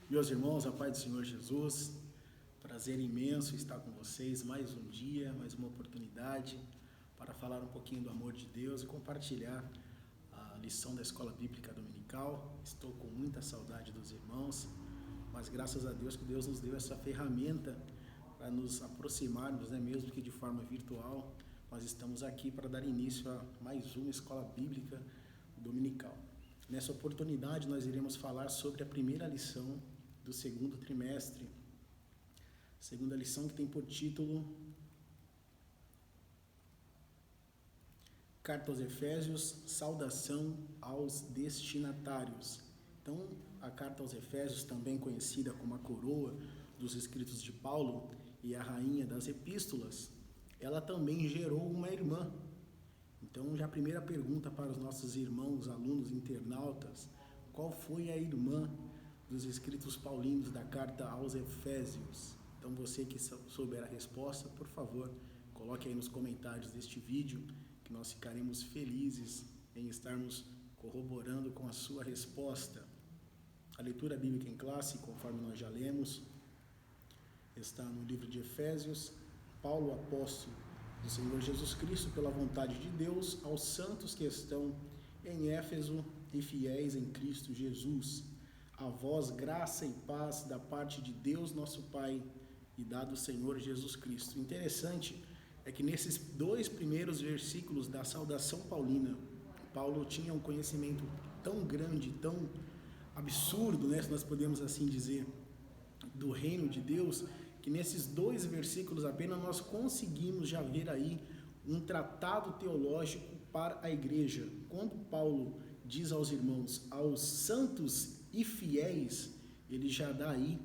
Meus irmãos, a paz do Senhor Jesus, prazer imenso estar com vocês mais um dia, mais uma oportunidade para falar um pouquinho do amor de Deus e compartilhar a lição da Escola Bíblica Dominical. Estou com muita saudade dos irmãos, mas graças a Deus que Deus nos deu essa ferramenta para nos aproximarmos, mesmo que de forma virtual. Nós estamos aqui para dar início a mais uma Escola Bíblica Dominical. Nessa oportunidade nós iremos falar sobre a primeira lição do segundo trimestre. Segunda lição que tem por título Carta aos Efésios, saudação aos destinatários. Então, a Carta aos Efésios, também conhecida como a coroa dos escritos de Paulo e a rainha das epístolas, ela também gerou uma irmã. Então, já a primeira pergunta para os nossos irmãos, alunos, internautas: qual foi a irmã dos escritos paulinos da carta aos Efésios? Então, você que souber a resposta, por favor, coloque aí nos comentários deste vídeo, que nós ficaremos felizes em estarmos corroborando com a sua resposta. A leitura bíblica em classe, conforme nós já lemos, está no livro de Efésios. Paulo, apóstolo do Senhor Jesus Cristo, pela vontade de Deus, aos santos que estão em Éfeso e fiéis em Cristo Jesus. A vós graça e paz da parte de Deus nosso Pai e da do Senhor Jesus Cristo. Interessante é que nesses dois primeiros versículos da saudação paulina, Paulo tinha um conhecimento tão grande, tão absurdo, se nós podemos assim dizer, do reino de Deus, que nesses dois versículos apenas nós conseguimos já ver aí um tratado teológico para a igreja. Quando Paulo diz aos irmãos, aos santos e fiéis, ele já dá aí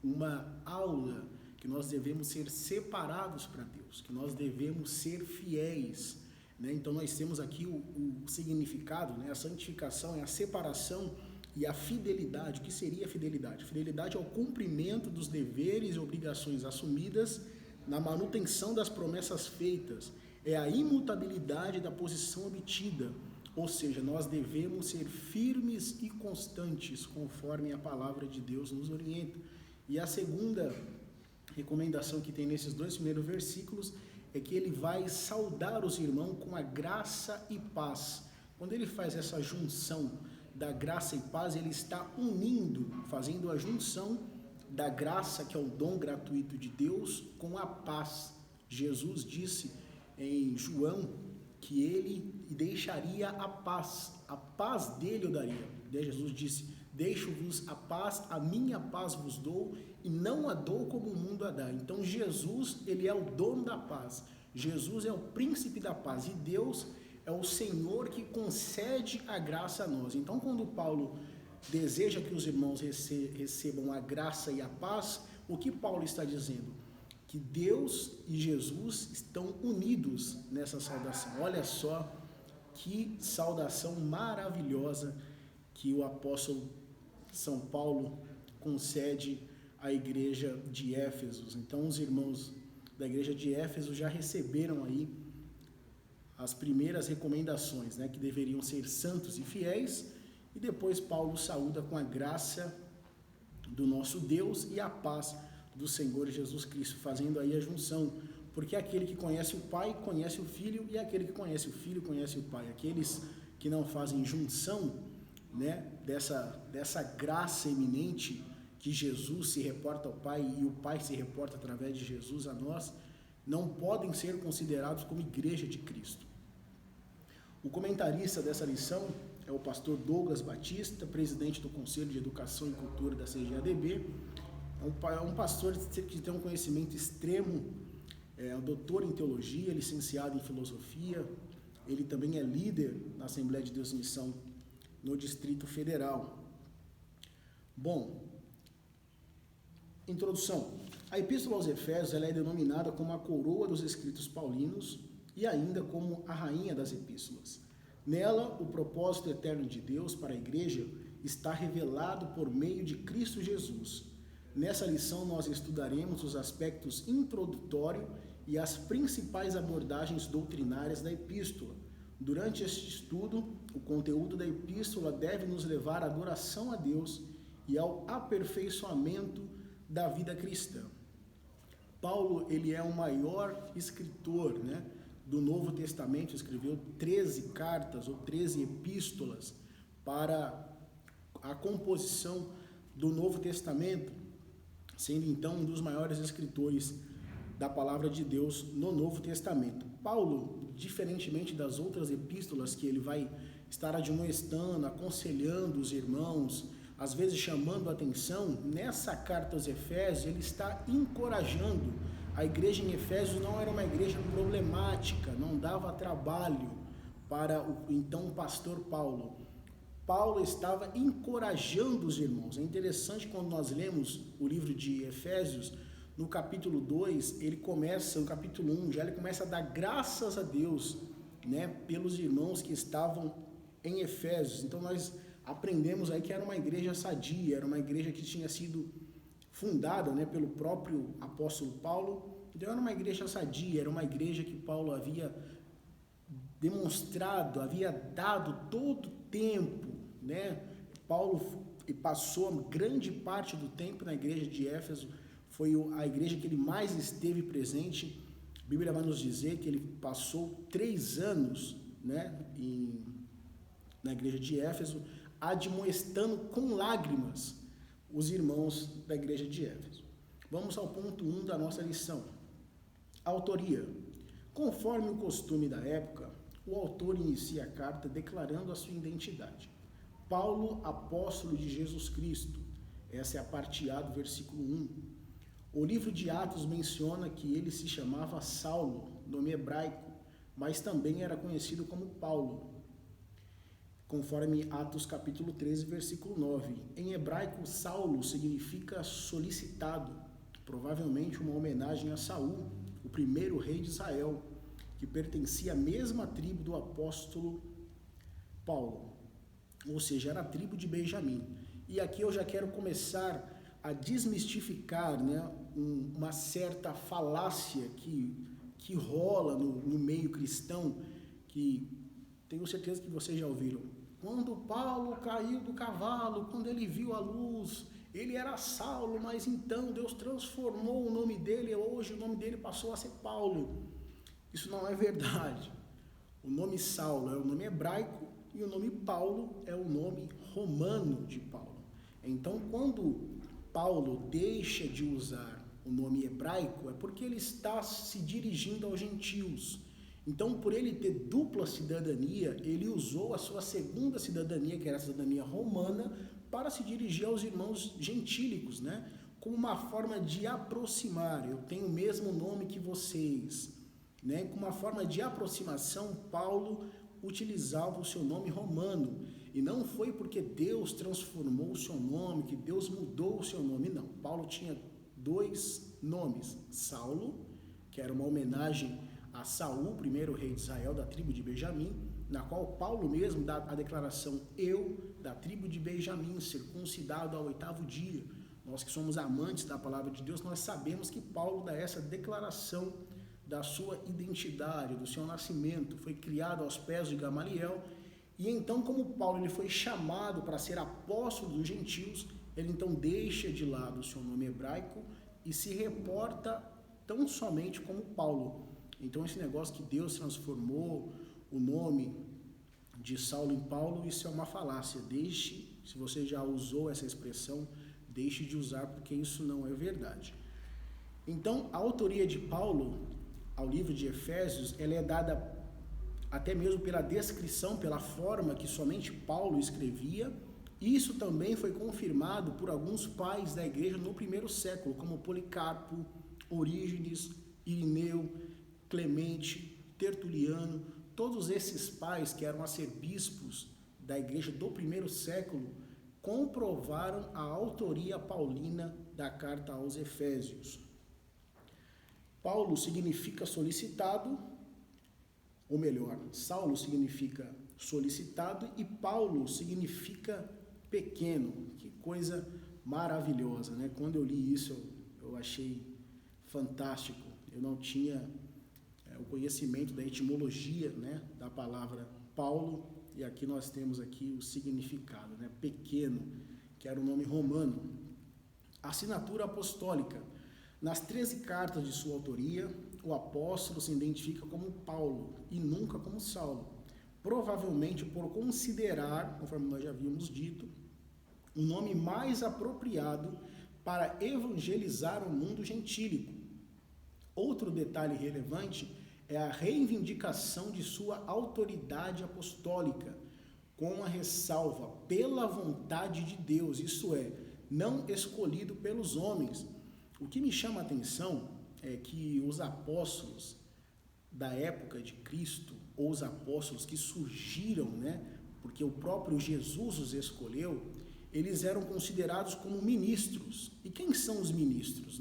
uma aula que nós devemos ser separados para Deus, que nós devemos ser fiéis, Então nós temos aqui o significado, a santificação é a separação e a fidelidade. O que seria a fidelidade? Fidelidade é o cumprimento dos deveres e obrigações assumidas na manutenção das promessas feitas, é a imutabilidade da posição obtida. Ou seja, nós devemos ser firmes e constantes, conforme a palavra de Deus nos orienta. E a segunda recomendação que tem nesses dois primeiros versículos é que ele vai saudar os irmãos com a graça e paz. Quando ele faz essa junção da graça e paz, ele está unindo, fazendo a junção da graça, que é o dom gratuito de Deus, com a paz. Jesus disse em João que ele deixaria a paz dele eu daria. Jesus disse: deixo-vos a paz, a minha paz vos dou, e não a dou como o mundo a dá. Então Jesus, ele é o dono da paz, Jesus é o príncipe da paz, e Deus é o Senhor que concede a graça a nós. Então, quando Paulo deseja que os irmãos recebam a graça e a paz, o que Paulo está dizendo? Que Deus e Jesus estão unidos nessa saudação. Olha só que saudação maravilhosa que o apóstolo São Paulo concede à igreja de Éfeso. Então, os irmãos da igreja de Éfeso já receberam aí as primeiras recomendações, que deveriam ser santos e fiéis, e depois Paulo saúda com a graça do nosso Deus e a paz do Senhor Jesus Cristo, fazendo aí a junção, porque aquele que conhece o Pai, conhece o Filho, e aquele que conhece o Filho, conhece o Pai. Aqueles que não fazem junção, dessa graça eminente que Jesus se reporta ao Pai e o Pai se reporta através de Jesus a nós, não podem ser considerados como igreja de Cristo. O comentarista dessa lição é o pastor Douglas Batista, presidente do Conselho de Educação e Cultura da CGADB. É um pastor que tem um conhecimento extremo, é um doutor em teologia, licenciado em filosofia. Ele também é líder na Assembleia de Deus em Missão no Distrito Federal. Bom, introdução. A Epístola aos Efésios ela é denominada como a coroa dos escritos paulinos e ainda como a rainha das epístolas. Nela, o propósito eterno de Deus para a igreja está revelado por meio de Cristo Jesus. Nessa lição, nós estudaremos os aspectos introdutórios e as principais abordagens doutrinárias da epístola. Durante este estudo, o conteúdo da epístola deve nos levar à adoração a Deus e ao aperfeiçoamento da vida cristã. Paulo, ele é o maior escritor, né, do Novo Testamento, escreveu 13 cartas ou 13 epístolas para a composição do Novo Testamento, sendo então um dos maiores escritores da palavra de Deus no Novo Testamento. Paulo, diferentemente das outras epístolas que ele vai estar admoestando, aconselhando os irmãos, às vezes chamando a atenção, nessa carta aos Efésios ele está encorajando. A igreja em Efésios não era uma igreja problemática, não dava trabalho para o então pastor Paulo. Paulo estava encorajando os irmãos. É interessante quando nós lemos o livro de Efésios, no capítulo 2, ele começa, no capítulo 1, já ele começa a dar graças a Deus, né, pelos irmãos que estavam em Efésios. Então nós aprendemos aí que era uma igreja sadia, era uma igreja que tinha sido fundada, né, pelo próprio apóstolo Paulo. Então era uma igreja sadia, era uma igreja que Paulo havia demonstrado, havia dado todo o tempo, né? Paulo passou grande parte do tempo na igreja de Éfeso, foi a igreja que ele mais esteve presente. A Bíblia vai nos dizer que ele passou 3 anos, né, na igreja de Éfeso, admoestando com lágrimas os irmãos da igreja de Éfeso. Vamos ao ponto 1 da nossa lição. Autoria. Conforme o costume da época, o autor inicia a carta declarando a sua identidade. Paulo, apóstolo de Jesus Cristo. Essa é a parte A do versículo 1. O livro de Atos menciona que ele se chamava Saulo, nome hebraico, mas também era conhecido como Paulo, conforme Atos capítulo 13, versículo 9. Em hebraico, Saulo significa solicitado, provavelmente uma homenagem a Saul, o primeiro rei de Israel, que pertencia à mesma tribo do apóstolo Paulo, ou seja, era a tribo de Benjamim. E aqui eu já quero começar a desmistificar, né, uma certa falácia que rola no meio cristão, que tenho certeza que vocês já ouviram. Quando Paulo caiu do cavalo, quando ele viu a luz, ele era Saulo, mas então Deus transformou o nome dele, hoje o nome dele passou a ser Paulo. Isso não é verdade. O nome Saulo é o nome hebraico e o nome Paulo é o nome romano de Paulo. Então, quando Paulo deixa de usar o nome hebraico, é porque ele está se dirigindo aos gentios. Então, por ele ter dupla cidadania, ele usou a sua segunda cidadania, que era a cidadania romana, para se dirigir aos irmãos gentílicos, né? Como uma forma de aproximar. Eu tenho o mesmo nome que vocês, né? Com uma forma de aproximação, Paulo utilizava o seu nome romano. E não foi porque Deus transformou o seu nome, que Deus mudou o seu nome, não. Paulo tinha 2 nomes. Saulo, que era uma homenagem a Saul, primeiro rei de Israel, da tribo de Benjamim, na qual Paulo mesmo dá a declaração, eu, da tribo de Benjamim, circuncidado ao 8º dia. Nós que somos amantes da palavra de Deus, nós sabemos que Paulo dá essa declaração da sua identidade, do seu nascimento, foi criado aos pés de Gamaliel. E então, como Paulo ele foi chamado para ser apóstolo dos gentios, ele então deixa de lado o seu nome hebraico e se reporta tão somente como Paulo. Então, esse negócio que Deus transformou o nome de Saulo em Paulo, isso é uma falácia. Deixe, se você já usou essa expressão, deixe de usar, porque isso não é verdade. Então, a autoria de Paulo ao livro de Efésios, ela é dada até mesmo pela descrição, pela forma que somente Paulo escrevia. Isso também foi confirmado por alguns pais da igreja no primeiro século, como Policarpo, Orígenes, Irineu, Clemente, Tertuliano. Todos esses pais, que eram arcebispos da igreja do primeiro século, comprovaram a autoria paulina da carta aos Efésios. Paulo significa solicitado, ou melhor, Saulo significa solicitado e Paulo significa pequeno. Que coisa maravilhosa, né? Quando eu li isso, eu achei fantástico. Eu não tinha o conhecimento da etimologia, né, da palavra Paulo, e aqui nós temos aqui o significado, né, pequeno. que era o nome romano. Assinatura apostólica. Nas 13 cartas de sua autoria, o apóstolo se identifica como Paulo e nunca como Saulo, provavelmente por considerar, conforme nós já havíamos dito, o nome mais apropriado para evangelizar o mundo gentílico. Outro detalhe relevante é a reivindicação de sua autoridade apostólica, com a ressalva pela vontade de Deus, isso é, não escolhido pelos homens. O que me chama a atenção é que os apóstolos da época de Cristo, ou os apóstolos que surgiram, porque o próprio Jesus os escolheu, eles eram considerados como ministros. E quem são os ministros,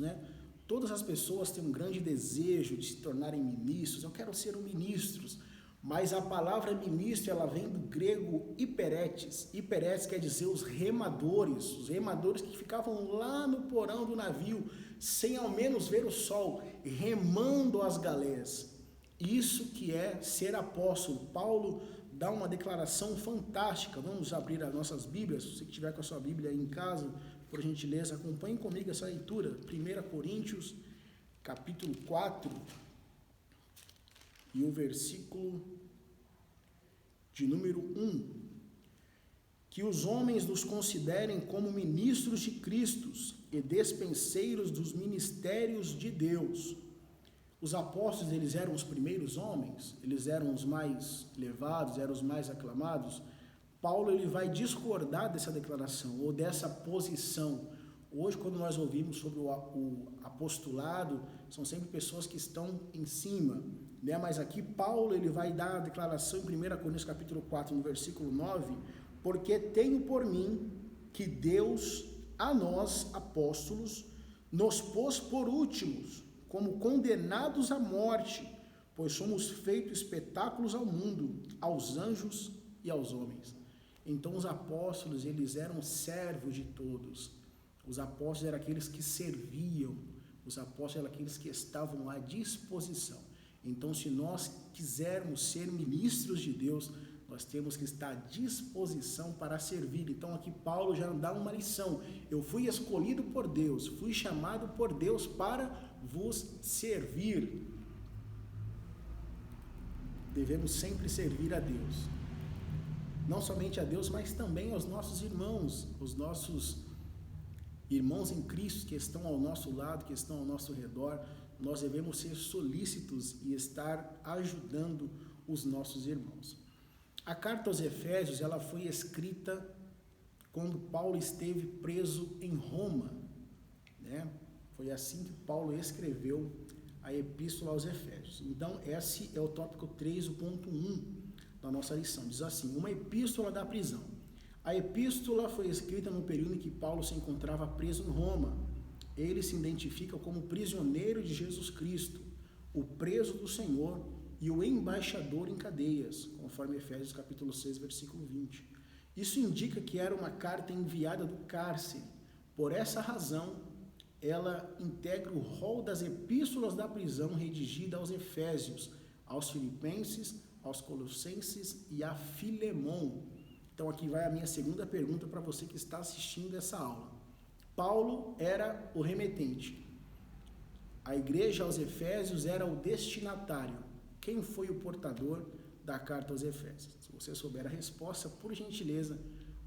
Todas as pessoas têm um grande desejo de se tornarem ministros. Eu quero ser um ministro. Mas a palavra ministro, ela vem do grego hiperetes. Hiperetes quer dizer os remadores que ficavam lá no porão do navio, sem ao menos ver o sol, remando as galés. Isso que é ser apóstolo. Paulo dá uma declaração fantástica. Vamos abrir as nossas Bíblias. Se você tiver com a sua Bíblia aí em casa, por gentileza, acompanhe comigo essa leitura. 1 Coríntios, capítulo 4, e o versículo de número 1. Que os homens nos considerem como ministros de Cristo e despenseiros dos ministérios de Deus. Os apóstolos, eles eram os primeiros homens, eles eram os mais elevados, eram os mais aclamados. Paulo, ele vai discordar dessa declaração ou dessa posição. Hoje, quando nós ouvimos sobre o apostolado, são sempre pessoas que estão em cima, Mas aqui Paulo, ele vai dar a declaração em 1 Coríntios capítulo 4, no versículo 9, porque tenho por mim que Deus a nós, apóstolos, nos pôs por últimos, como condenados à morte, pois somos feitos espetáculos ao mundo, aos anjos e aos homens. Então os apóstolos, eles eram servos de todos. Os apóstolos eram aqueles que serviam, os apóstolos eram aqueles que estavam à disposição. Então, se nós quisermos ser ministros de Deus, nós temos que estar à disposição para servir. Então, aqui Paulo já dá uma lição. Eu fui escolhido por Deus, fui chamado por Deus para vos servir. Devemos sempre servir a Deus. Não somente a Deus, mas também aos nossos irmãos, os nossos irmãos em Cristo que estão ao nosso lado, que estão ao nosso redor. Nós devemos ser solícitos e estar ajudando os nossos irmãos. A carta aos Efésios, ela foi escrita quando Paulo esteve preso em Roma, Foi assim que Paulo escreveu a Epístola aos Efésios. Então, esse é o tópico 3, o ponto 1 da nossa lição. Diz assim: uma epístola da prisão. A epístola foi escrita no período em que Paulo se encontrava preso em Roma. Ele se identifica como prisioneiro de Jesus Cristo, o preso do Senhor e o embaixador em cadeias, conforme Efésios capítulo 6, versículo 20. Isso indica que era uma carta enviada do cárcere. Por essa razão, ela integra o rol das epístolas da prisão redigida aos Efésios, aos Filipenses, aos Colossenses e a Filemon. Então aqui vai a minha segunda pergunta para você que está assistindo essa aula. Paulo era o remetente. A igreja aos Efésios era o destinatário. Quem foi o portador da carta aos Efésios? Se você souber a resposta, por gentileza,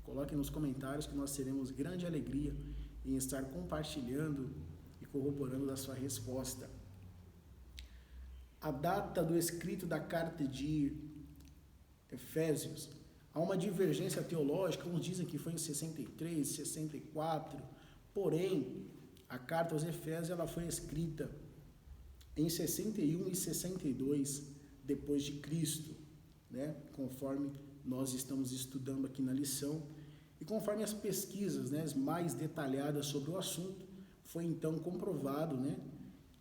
coloque nos comentários que nós teremos grande alegria em estar compartilhando e corroborando da sua resposta. A data do escrito da carta de Efésios, há uma divergência teológica, uns dizem que foi em 63, 64, porém, a carta aos Efésios ela foi escrita em 61 e 62 depois de Cristo, conforme nós estamos estudando aqui na lição, e conforme as pesquisas mais detalhadas sobre o assunto, foi então comprovado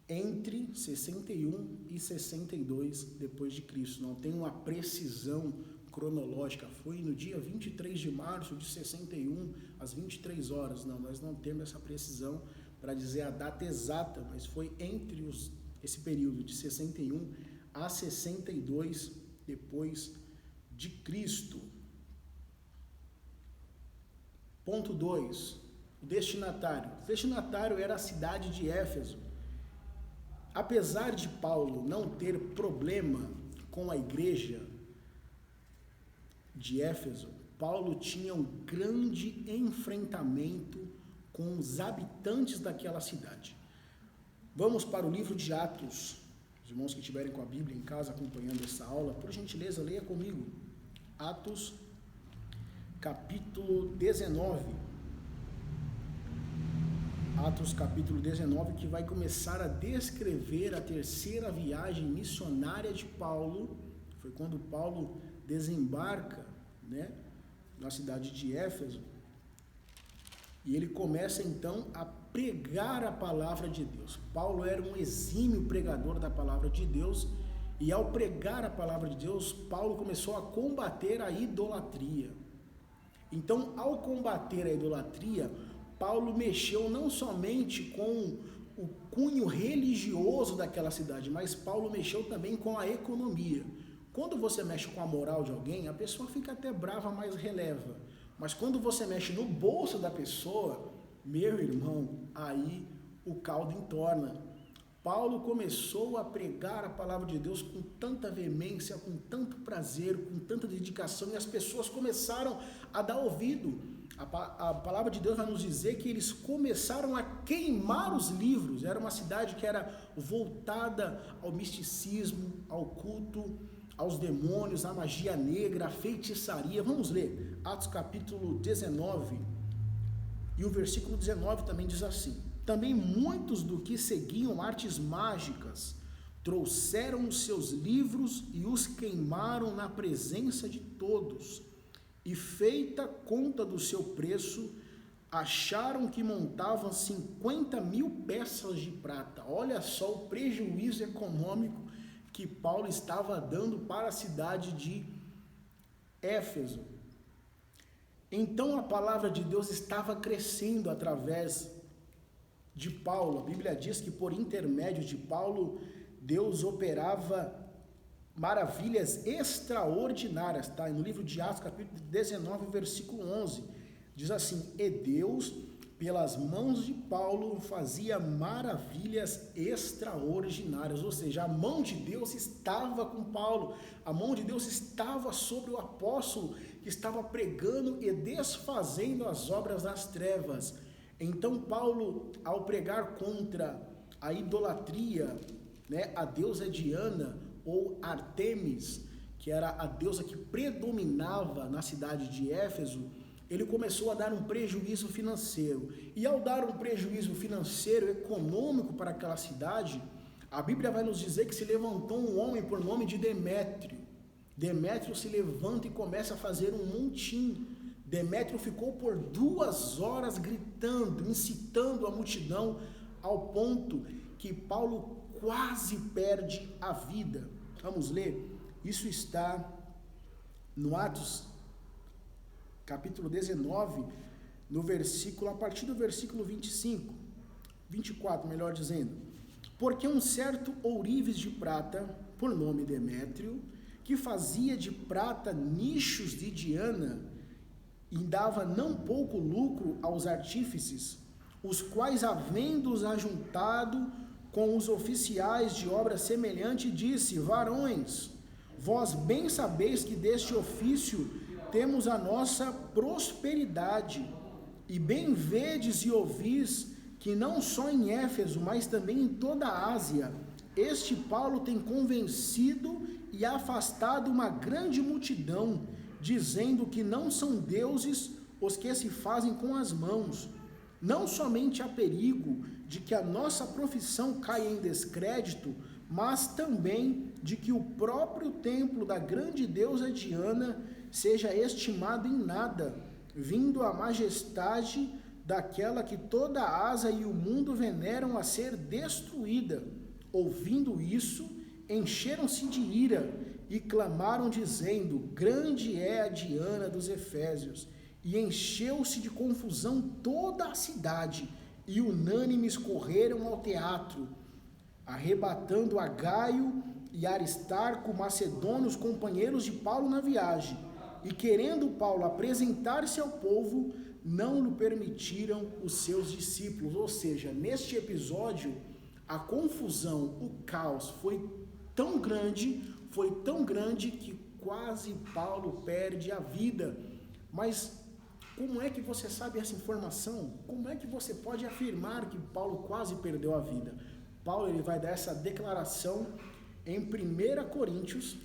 entre 61 e 62 depois de Cristo. Não tem uma precisão cronológica, foi no dia 23 de março de 61, às 23 horas. Não, nós não temos essa precisão para dizer a data exata, mas foi entre esse período de 61 a 62 depois de Cristo. Ponto 2, o destinatário. O destinatário era a cidade de Éfeso. Apesar de Paulo não ter problema com a igreja de Éfeso, Paulo tinha um grande enfrentamento com os habitantes daquela cidade. Vamos para o livro de Atos. Os irmãos que estiverem com a Bíblia em casa acompanhando essa aula, por gentileza, leia comigo. Atos, capítulo 19. Atos, capítulo 19, que vai começar a descrever a terceira viagem missionária de Paulo. Foi quando Paulo desembarca, na cidade de Éfeso. E ele começa então a pregar a palavra de Deus. Paulo era um exímio pregador da palavra de Deus, e ao pregar a palavra de Deus, Paulo começou a combater a idolatria. Então, ao combater a idolatria, Paulo mexeu não somente com o cunho religioso daquela cidade, mas Paulo mexeu também com a economia. Quando você mexe com a moral de alguém, a pessoa fica até brava, mas releva. Mas quando você mexe no bolso da pessoa, meu irmão, aí o caldo entorna. Paulo começou a pregar a palavra de Deus com tanta veemência, com tanto prazer, com tanta dedicação, e as pessoas começaram a dar ouvido. A palavra de Deus vai nos dizer que eles começaram a queimar os livros. Era uma cidade que era voltada ao misticismo, ao culto, aos demônios, à magia negra, à feitiçaria. Vamos ler Atos capítulo 19, e o versículo 19 também diz assim: também muitos do que seguiam artes mágicas trouxeram os seus livros e os queimaram na presença de todos, e feita conta do seu preço, acharam que montavam 50.000 peças de prata. Olha só o prejuízo econômico que Paulo estava dando para a cidade de Éfeso. Então a palavra de Deus estava crescendo através de Paulo. A Bíblia diz que por intermédio de Paulo, Deus operava maravilhas extraordinárias, tá? No livro de Atos, capítulo 19, versículo 11, diz assim: e Deus, pelas mãos de Paulo, fazia maravilhas extraordinárias. Ou seja, a mão de Deus estava com Paulo, a mão de Deus estava sobre o apóstolo, que estava pregando e desfazendo as obras das trevas. Então Paulo, ao pregar contra a idolatria, a deusa Diana, ou Artemis, que era a deusa que predominava na cidade de Éfeso, ele começou a dar um prejuízo financeiro. E ao dar um prejuízo financeiro, econômico para aquela cidade, a Bíblia vai nos dizer que se levantou um homem por nome de Demétrio. Demétrio se levanta e começa a fazer um montim. Demétrio ficou por 2 horas gritando, incitando a multidão, ao ponto que Paulo quase perde a vida. Vamos ler? Isso está no Atos, capítulo 19, a partir do versículo 24, melhor dizendo. Porque um certo ourives de prata, por nome Demétrio, que fazia de prata nichos de Diana, e dava não pouco lucro aos artífices, os quais, havendo-os ajuntado com os oficiais de obra semelhante, disse: varões, vós bem sabeis que deste ofício temos a nossa prosperidade, e bem vedes e ouvis que não só em Éfeso, mas também em toda a Ásia, este Paulo tem convencido e afastado uma grande multidão, dizendo que não são deuses os que se fazem com as mãos. Não somente há perigo de que a nossa profissão caia em descrédito, mas também de que o próprio templo da grande deusa Diana seja estimado em nada, vindo a majestade daquela que toda a Ásia e o mundo veneram a ser destruída. Ouvindo isso, encheram-se de ira e clamaram dizendo: grande é a Diana dos Efésios. E encheu-se de confusão toda a cidade, e unânimes correram ao teatro, arrebatando a Gaio e Aristarco, macedônios, companheiros de Paulo na viagem. E querendo Paulo apresentar-se ao povo, não lhe permitiram os seus discípulos. Ou seja, neste episódio, a confusão, o caos foi tão grande que quase Paulo perde a vida. Mas como é que você sabe essa informação? Como é que você pode afirmar que Paulo quase perdeu a vida? Paulo ele vai dar essa declaração em 1 Coríntios,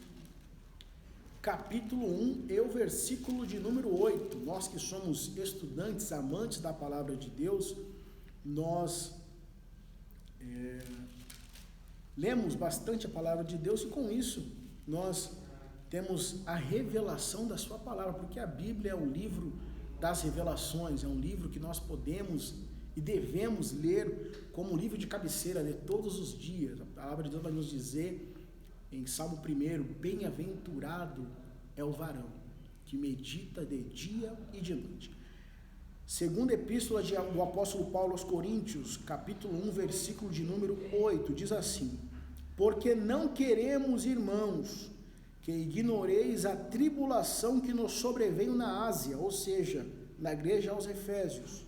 capítulo 1, e o versículo de número 8. Nós que somos estudantes, amantes da palavra de Deus, nós lemos bastante a palavra de Deus e com isso nós temos a revelação da sua palavra, porque a Bíblia é um livro das revelações, é um livro que nós podemos e devemos ler como um livro de cabeceira, ler todos os dias. A palavra de Deus vai nos dizer em Salmo 1, bem-aventurado é o varão que medita de dia e de noite. Segunda epístola do apóstolo Paulo aos Coríntios, capítulo 1, versículo de número 8, diz assim: porque não queremos, irmãos, que ignoreis a tribulação que nos sobreveio na Ásia, ou seja, na igreja aos Efésios,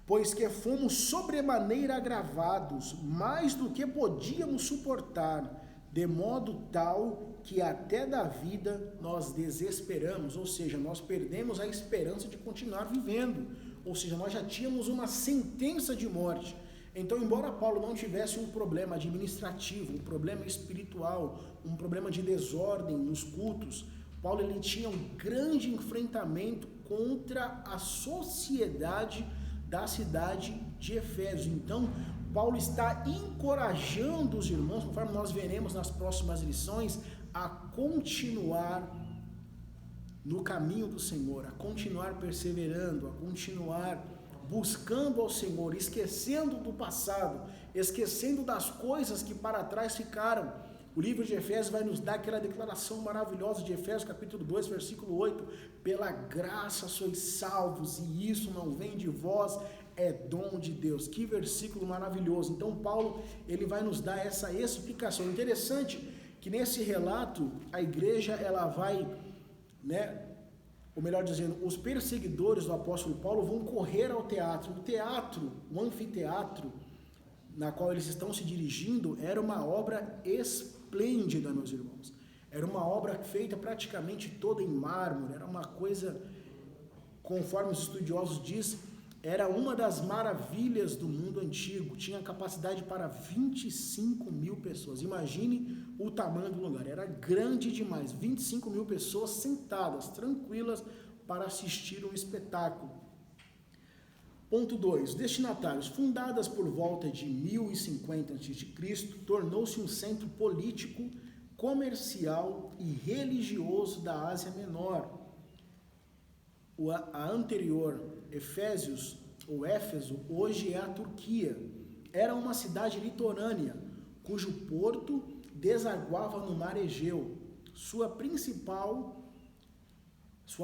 pois que fomos sobremaneira agravados, mais do que podíamos suportar, de modo tal que até da vida nós desesperamos, ou seja, nós perdemos a esperança de continuar vivendo, ou seja, nós já tínhamos uma sentença de morte. Então, embora Paulo não tivesse um problema administrativo, um problema espiritual, um problema de desordem nos cultos, Paulo ele tinha um grande enfrentamento contra a sociedade da cidade de Efésios. Então, Paulo está encorajando os irmãos, conforme nós veremos nas próximas lições, a continuar no caminho do Senhor, a continuar perseverando, a continuar buscando ao Senhor, esquecendo do passado, esquecendo das coisas que para trás ficaram. O livro de Efésios vai nos dar aquela declaração maravilhosa de Efésios capítulo 2, versículo 8, pela graça sois salvos, e isso não vem de vós, é dom de Deus. Que versículo maravilhoso. Então Paulo, ele vai nos dar essa explicação. Interessante que nesse relato, a igreja, ela vai, ou melhor dizendo, os perseguidores do apóstolo Paulo vão correr ao teatro. O teatro, o anfiteatro, na qual eles estão se dirigindo, era uma obra esplêndida, meus irmãos. Era uma obra feita praticamente toda em mármore, era uma coisa, conforme os estudiosos dizem, era uma das maravilhas do mundo antigo, tinha capacidade para 25.000 pessoas. Imagine o tamanho do lugar, era grande demais, 25.000 pessoas sentadas, tranquilas, para assistir um espetáculo. Ponto 2. Destinatários. Fundadas por volta de 1050 a.C., tornou-se um centro político, comercial e religioso da Ásia Menor. A anterior, Efésios, ou Éfeso, hoje é a Turquia. Era uma cidade litorânea, cujo porto desaguava no mar Egeu. Sua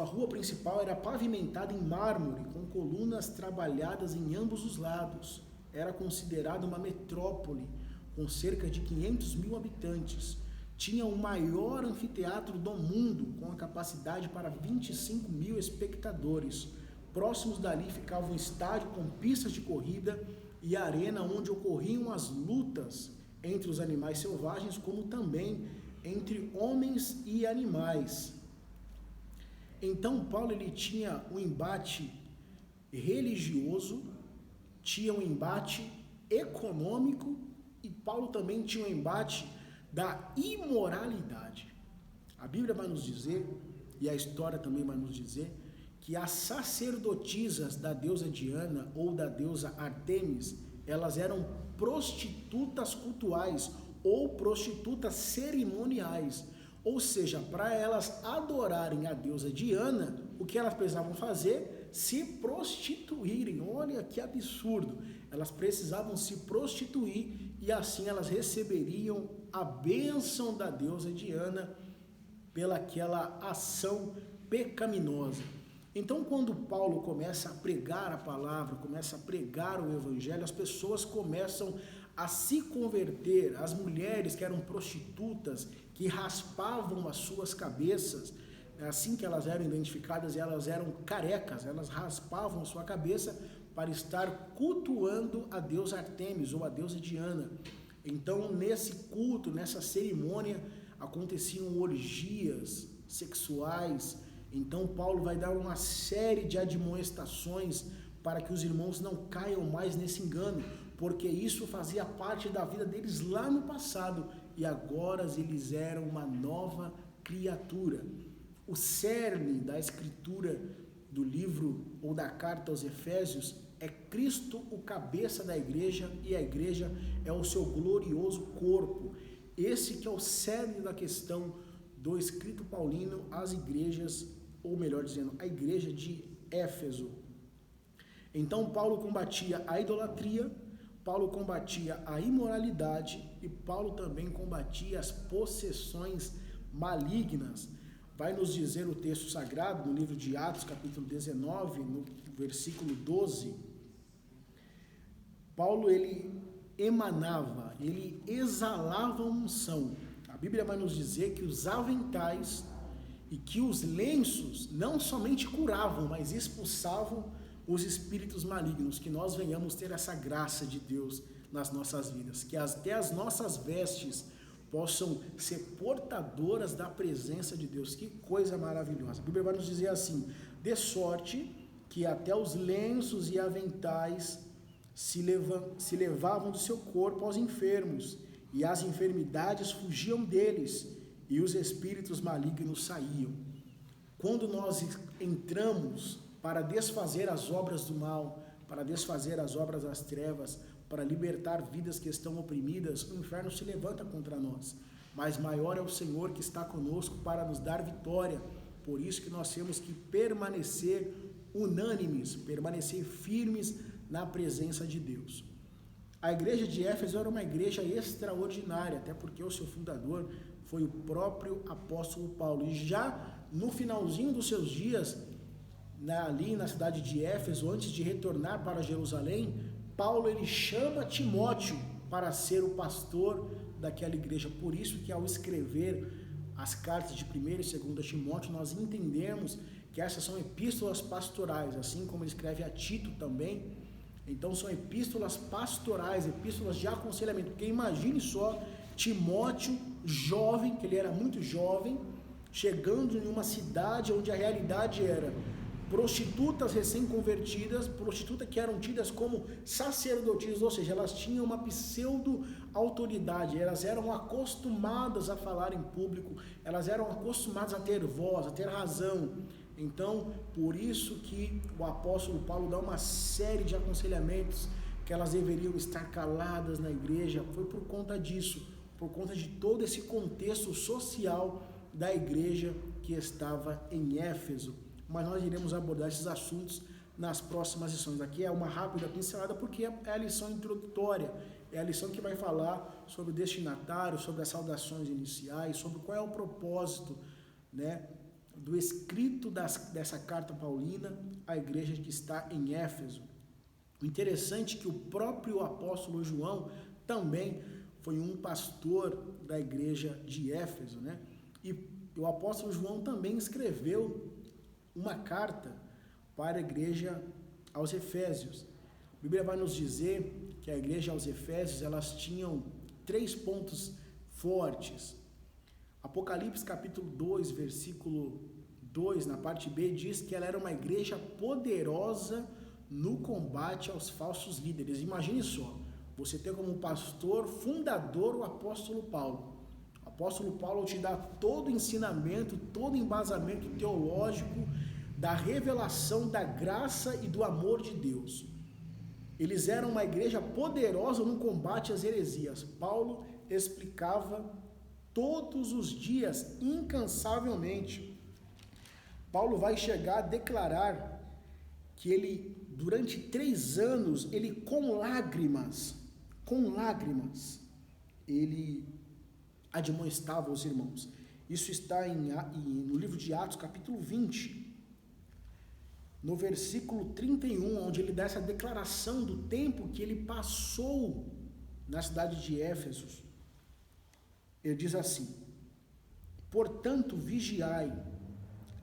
rua principal era pavimentada em mármore, com colunas trabalhadas em ambos os lados. Era considerada uma metrópole, com cerca de 500.000 habitantes. Tinha o maior anfiteatro do mundo, com a capacidade para 25.000 espectadores. Próximos dali ficava um estádio com pistas de corrida e arena onde ocorriam as lutas entre os animais selvagens, como também entre homens e animais. Então, Paulo ele tinha um embate religioso, tinha um embate econômico e Paulo também tinha um embate da imoralidade. A Bíblia vai nos dizer, e a história também vai nos dizer, que as sacerdotisas da deusa Diana ou da deusa Artemis, elas eram prostitutas cultuais ou prostitutas cerimoniais. Ou seja, para elas adorarem a deusa Diana, o que elas precisavam fazer? Se prostituírem. Olha que absurdo! Elas precisavam se prostituir e assim elas receberiam a bênção da deusa Diana pelaquela ação pecaminosa. Então, quando Paulo começa a pregar a palavra, começa a pregar o evangelho, as pessoas começam a se converter. As mulheres que eram prostitutas, que raspavam as suas cabeças, é assim que elas eram identificadas, elas eram carecas, elas raspavam a sua cabeça para estar cultuando a deusa Artemis ou a deusa Diana. Então, nesse culto, nessa cerimônia, aconteciam orgias sexuais. Então, Paulo vai dar uma série de admoestações para que os irmãos não caiam mais nesse engano, porque isso fazia parte da vida deles lá no passado e agora eles eram uma nova criatura. O cerne da escritura do livro ou da carta aos Efésios é Cristo, o cabeça da igreja, e a igreja é o seu glorioso corpo. Esse que é o cerne da questão do escrito paulino às igrejas, ou melhor dizendo, a igreja de Éfeso. Então Paulo combatia a idolatria, Paulo combatia a imoralidade e Paulo também combatia as possessões malignas. Vai nos dizer o texto sagrado no livro de Atos, capítulo 19, no versículo 12. Paulo, ele emanava, ele exalava unção. A Bíblia vai nos dizer que os aventais e que os lenços não somente curavam, mas expulsavam os espíritos malignos. Que nós venhamos ter essa graça de Deus nas nossas vidas, que até as nossas vestes possam ser portadoras da presença de Deus. Que coisa maravilhosa. A Bíblia vai nos dizer assim: de sorte que até os lenços e aventais se levavam do seu corpo aos enfermos, e as enfermidades fugiam deles, e os espíritos malignos saíam. Quando nós entramos para desfazer as obras do mal, para desfazer as obras das trevas, para libertar vidas que estão oprimidas, o inferno se levanta contra nós. Mas maior é o Senhor que está conosco para nos dar vitória. Por isso que nós temos que permanecer unânimes, permanecer firmes na presença de Deus. A igreja de Éfeso era uma igreja extraordinária, até porque o seu fundador foi o próprio apóstolo Paulo. E já no finalzinho dos seus dias, ali na cidade de Éfeso, antes de retornar para Jerusalém, Paulo ele chama Timóteo para ser o pastor daquela igreja. Por isso que ao escrever as cartas de 1ª e 2ª Timóteo, nós entendemos que essas são epístolas pastorais, assim como ele escreve a Tito também. Então são epístolas pastorais, epístolas de aconselhamento, porque imagine só Timóteo, jovem, que ele era muito jovem, chegando em uma cidade onde a realidade era prostitutas recém-convertidas, prostitutas que eram tidas como sacerdotisas, ou seja, elas tinham uma pseudo-autoridade, elas eram acostumadas a falar em público, elas eram acostumadas a ter voz, a ter razão. Então, por isso que o apóstolo Paulo dá uma série de aconselhamentos que elas deveriam estar caladas na igreja. Foi por conta disso, por conta de todo esse contexto social da igreja que estava em Éfeso. Mas nós iremos abordar esses assuntos nas próximas lições. Aqui é uma rápida pincelada porque é a lição introdutória, é a lição que vai falar sobre o destinatário, sobre as saudações iniciais, sobre qual é o propósito, né, do escrito dessa carta paulina à igreja que está em Éfeso. O interessante é que o próprio apóstolo João também foi um pastor da igreja de Éfeso, né? E o apóstolo João também escreveu uma carta para a igreja aos Efésios. A Bíblia vai nos dizer que a igreja aos Efésios, elas tinham 3 pontos fortes. Apocalipse capítulo 2, versículo 2, na parte B, diz que ela era uma igreja poderosa no combate aos falsos líderes. Imagine só, você tem como pastor fundador o apóstolo Paulo. O apóstolo Paulo te dá todo o ensinamento, todo o embasamento teológico da revelação da graça e do amor de Deus. Eles eram uma igreja poderosa no combate às heresias. Paulo explicava todos os dias, incansavelmente. Paulo vai chegar a declarar que ele, durante 3 anos, ele com lágrimas, ele admoestava os irmãos. Isso está no livro de Atos, capítulo 20, no versículo 31, onde ele dá essa declaração do tempo que ele passou na cidade de Éfeso. Ele diz assim: portanto, vigiai,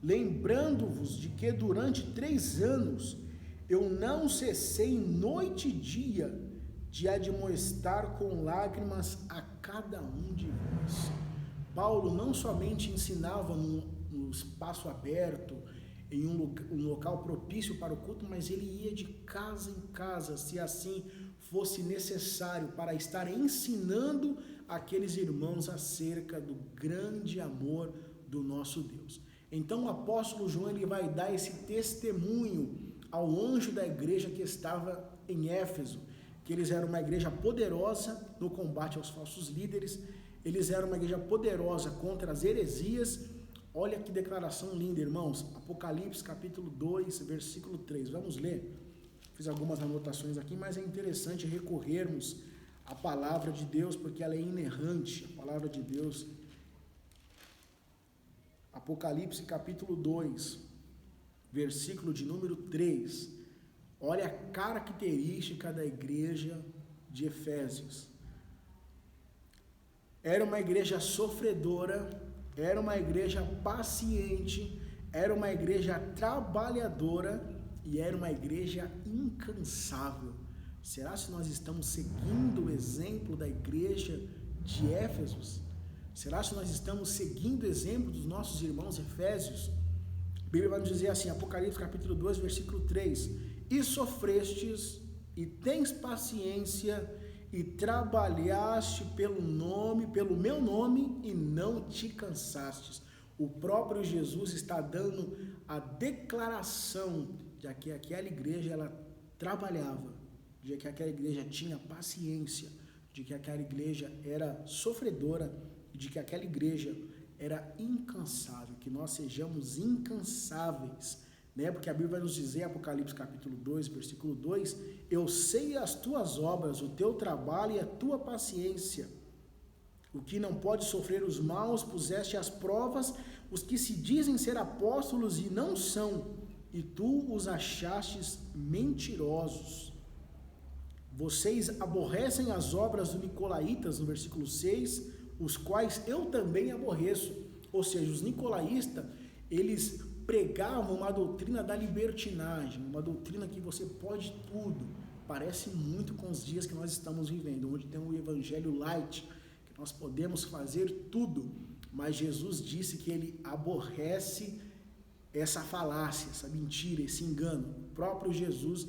lembrando-vos de que durante 3 anos eu não cessei noite e dia de admoestar com lágrimas a cada um de vós. Paulo não somente ensinava no espaço aberto, em um local propício para o culto, mas ele ia de casa em casa, se assim fosse necessário, para estar ensinando aqueles irmãos acerca do grande amor do nosso Deus. Então o apóstolo João ele vai dar esse testemunho ao anjo da igreja que estava em Éfeso, que eles eram uma igreja poderosa no combate aos falsos líderes, eles eram uma igreja poderosa contra as heresias. Olha que declaração linda, irmãos. Apocalipse capítulo 2, versículo 3. Vamos ler. Fiz algumas anotações aqui, mas é interessante recorrermos à palavra de Deus, porque ela é inerrante. A palavra de Deus. Apocalipse capítulo 2, versículo de número 3. Olha a característica da igreja de Efésios. Era uma igreja sofredora, era uma igreja paciente, era uma igreja trabalhadora e era uma igreja incansável. Será que nós estamos seguindo o exemplo da igreja de Éfesos? Será que nós estamos seguindo o exemplo dos nossos irmãos efésios? A Bíblia vai nos dizer assim, Apocalipse capítulo 2, versículo 3: E sofrestes, e tens paciência, e trabalhaste pelo meu nome, e não te cansastes. O próprio Jesus está dando a declaração de que aquela igreja ela trabalhava, de que aquela igreja tinha paciência, de que aquela igreja era sofredora, de que aquela igreja era incansável, que nós sejamos incansáveis, né? Porque a Bíblia vai nos dizer, Apocalipse capítulo 2, versículo 2, eu sei as tuas obras, o teu trabalho e a tua paciência, o que não pode sofrer os maus, puseste às provas os que se dizem ser apóstolos e não são, e tu os achastes mentirosos. Vocês aborrecem as obras dos nicolaítas, no versículo 6, os quais eu também aborreço. Ou seja, os nicolaítas, eles pregavam uma doutrina da libertinagem, uma doutrina que você pode tudo. Parece muito com os dias que nós estamos vivendo, onde tem um evangelho light, que nós podemos fazer tudo, mas Jesus disse que ele aborrece essa falácia, essa mentira, esse engano. O próprio Jesus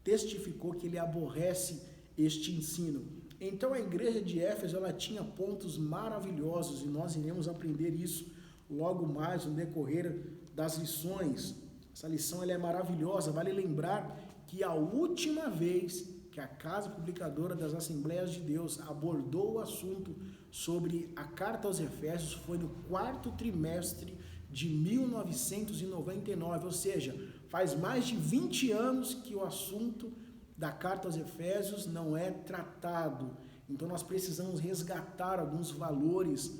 testificou que ele aborrece este ensino. Então a igreja de Éfeso, ela tinha pontos maravilhosos, e nós iremos aprender isso logo mais no decorrer das lições. Essa lição ela é maravilhosa. Vale lembrar que a última vez que a Casa Publicadora das Assembleias de Deus abordou o assunto sobre a carta aos Efésios foi no 4º trimestre de 1999, ou seja, faz mais de 20 anos que o assunto da carta aos Efésios não é tratado. Então nós precisamos resgatar alguns valores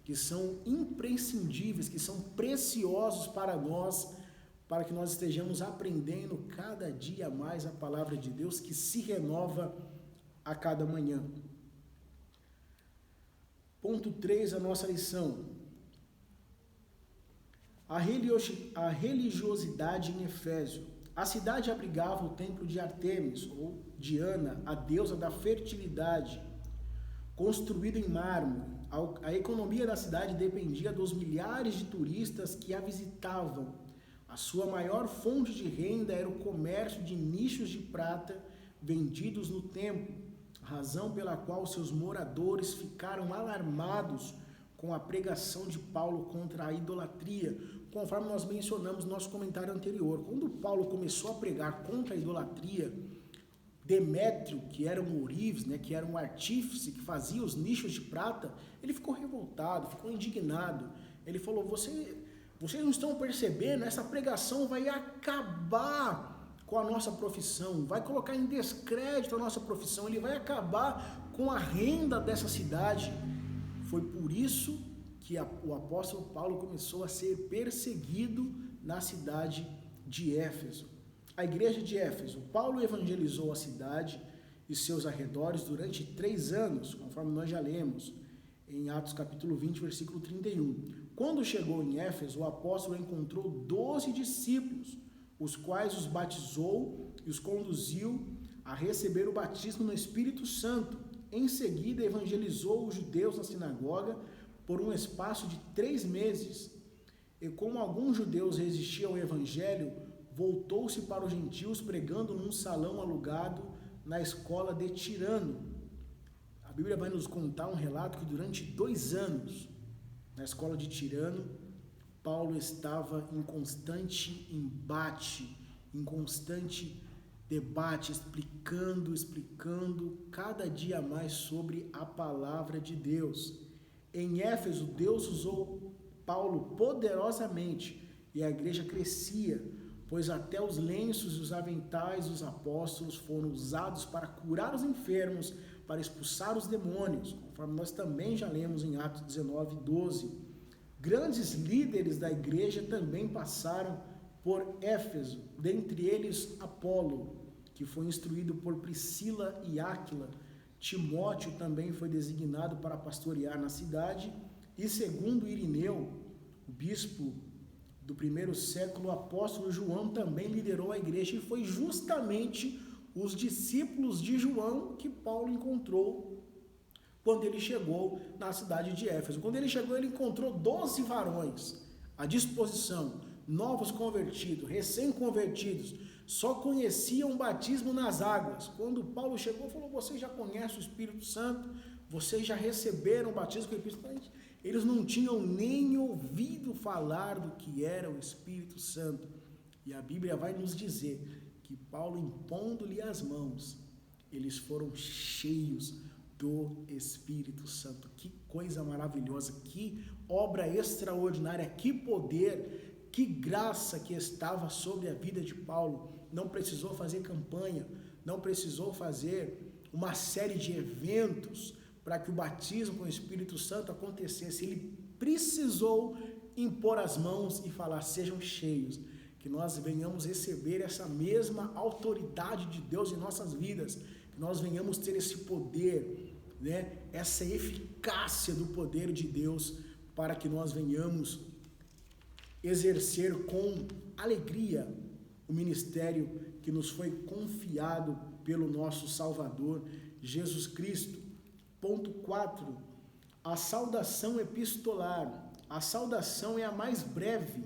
que são imprescindíveis, que são preciosos para nós, para que nós estejamos aprendendo cada dia mais a palavra de Deus, que se renova a cada manhã. Ponto 3, a nossa lição. A religiosidade em Efésio. A cidade abrigava o templo de Artemis, ou Diana, a deusa da fertilidade, construído em mármore. A economia da cidade dependia dos milhares de turistas que a visitavam. A sua maior fonte de renda era o comércio de nichos de prata vendidos no templo, razão pela qual seus moradores ficaram alarmados com a pregação de Paulo contra a idolatria, conforme nós mencionamos no nosso comentário anterior. Quando Paulo começou a pregar contra a idolatria, Demétrio, que era um ourives, né, que era um artífice que fazia os nichos de prata, ele ficou revoltado, ficou indignado. Ele falou, vocês não estão percebendo, essa pregação vai acabar com a nossa profissão, vai colocar em descrédito a nossa profissão, ele vai acabar com a renda dessa cidade. Foi por isso que o apóstolo Paulo começou a ser perseguido na cidade de Éfeso. A igreja de Éfeso, Paulo evangelizou a cidade e seus arredores durante 3 anos, conforme nós já lemos em Atos capítulo 20, versículo 31. Quando chegou em Éfeso, o apóstolo encontrou 12 discípulos, os quais os batizou e os conduziu a receber o batismo no Espírito Santo. Em seguida, evangelizou os judeus na sinagoga por um espaço de 3 meses. E como alguns judeus resistiam ao evangelho, voltou-se para os gentios pregando num salão alugado na escola de Tirano. A Bíblia vai nos contar um relato que durante 2 anos, na escola de Tirano, Paulo estava em constante embate, em constante debate, explicando cada dia mais sobre a palavra de Deus. Em Éfeso, Deus usou Paulo poderosamente e a igreja crescia, pois até os lenços e os aventais dos apóstolos foram usados para curar os enfermos, para expulsar os demônios, conforme nós também já lemos em Atos 19, 12. Grandes líderes da igreja também passaram por Éfeso, dentre eles Apolo, que foi instruído por Priscila e Áquila. Timóteo também foi designado para pastorear na cidade, e segundo Irineu, o bispo do 1º século, o apóstolo João também liderou a igreja, e foi justamente os discípulos de João que Paulo encontrou quando ele chegou na cidade de Éfeso. Quando ele chegou, ele encontrou 12 varões à disposição, novos convertidos, recém-convertidos, só conheciam o batismo nas águas. Quando Paulo chegou, falou: vocês já conhecem o Espírito Santo? Vocês já receberam o batismo com o Espírito Santo? Eles não tinham nem ouvido falar do que era o Espírito Santo. E a Bíblia vai nos dizer que Paulo, impondo-lhe as mãos, eles foram cheios do Espírito Santo. Que coisa maravilhosa, que obra extraordinária, que poder, que graça que estava sobre a vida de Paulo. Não precisou fazer campanha, não precisou fazer uma série de eventos para que o batismo com o Espírito Santo acontecesse. Ele precisou impor as mãos e falar: sejam cheios, que nós venhamos receber essa mesma autoridade de Deus em nossas vidas, que nós venhamos ter esse poder, né? Essa eficácia do poder de Deus, para que nós venhamos exercer com alegria o ministério que nos foi confiado pelo nosso Salvador Jesus Cristo. Ponto 4, a saudação epistolar. A saudação é a mais breve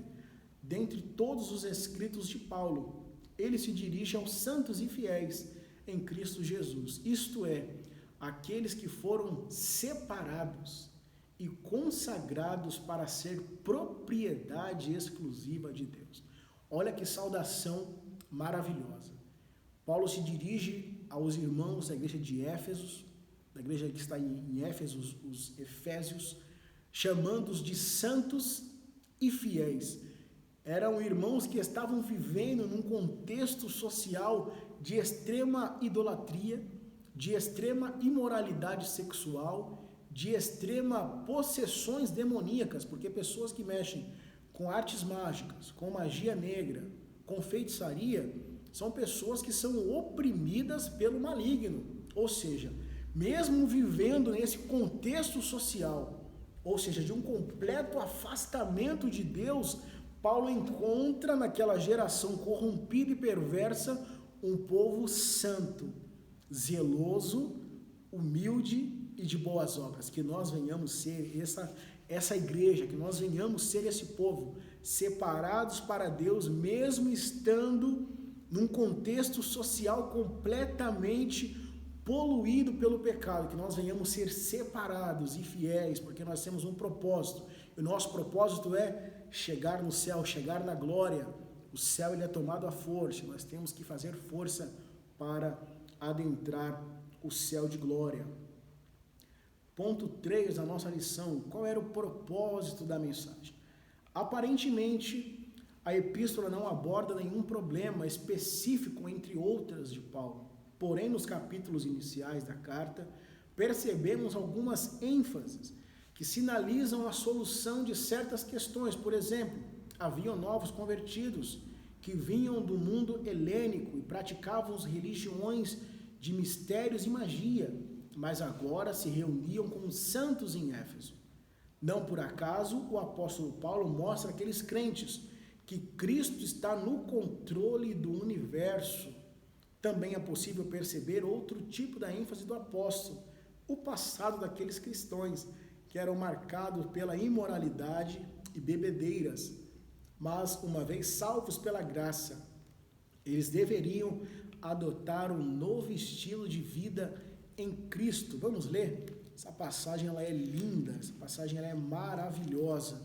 dentre todos os escritos de Paulo. Ele se dirige aos santos e fiéis em Cristo Jesus, isto é, aqueles que foram separados e consagrados para ser propriedade exclusiva de Deus. Olha que saudação maravilhosa. Paulo se dirige aos irmãos da igreja de Éfeso, da igreja que está em Éfeso, os Efésios, chamando-os de santos e fiéis. Eram irmãos que estavam vivendo num contexto social de extrema idolatria, de extrema imoralidade sexual, de extrema possessões demoníacas, porque pessoas que mexem com artes mágicas, com magia negra, com feitiçaria, são pessoas que são oprimidas pelo maligno. Ou seja, mesmo vivendo nesse contexto social, ou seja, de um completo afastamento de Deus, Paulo encontra naquela geração corrompida e perversa um povo santo, zeloso, humilde e de boas obras. Que nós venhamos ser essa igreja, que nós venhamos ser esse povo, separados para Deus, mesmo estando num contexto social completamente poluído pelo pecado, que nós venhamos ser separados e fiéis, porque nós temos um propósito, e o nosso propósito é chegar no céu, chegar na glória. O céu ele é tomado à força, nós temos que fazer força para adentrar o céu de glória. Ponto 3 da nossa lição: qual era o propósito da mensagem? Aparentemente, a epístola não aborda nenhum problema específico entre outras de Paulo. Porém, nos capítulos iniciais da carta, percebemos algumas ênfases que sinalizam a solução de certas questões. Por exemplo, haviam novos convertidos que vinham do mundo helênico e praticavam as religiões de mistérios e magia, mas agora se reuniam com os santos em Éfeso. Não por acaso o apóstolo Paulo mostra àqueles crentes que Cristo está no controle do universo. Também é possível perceber outro tipo da ênfase do apóstolo, o passado daqueles cristãos que eram marcados pela imoralidade e bebedeiras, mas uma vez salvos pela graça, eles deveriam adotar um novo estilo de vida em Cristo. Vamos ler? Essa passagem ela é linda, essa passagem ela é maravilhosa.